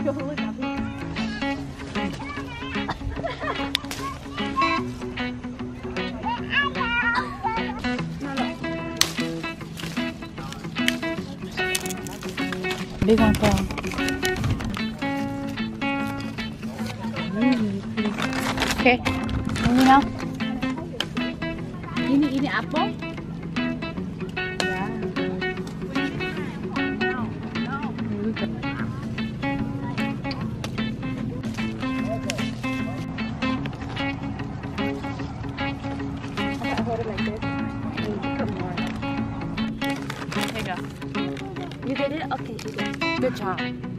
Big one for okay. Ini now. Ini apple? Hold it like this. Put more. Here you go. You did it? Okay, you did. Good job.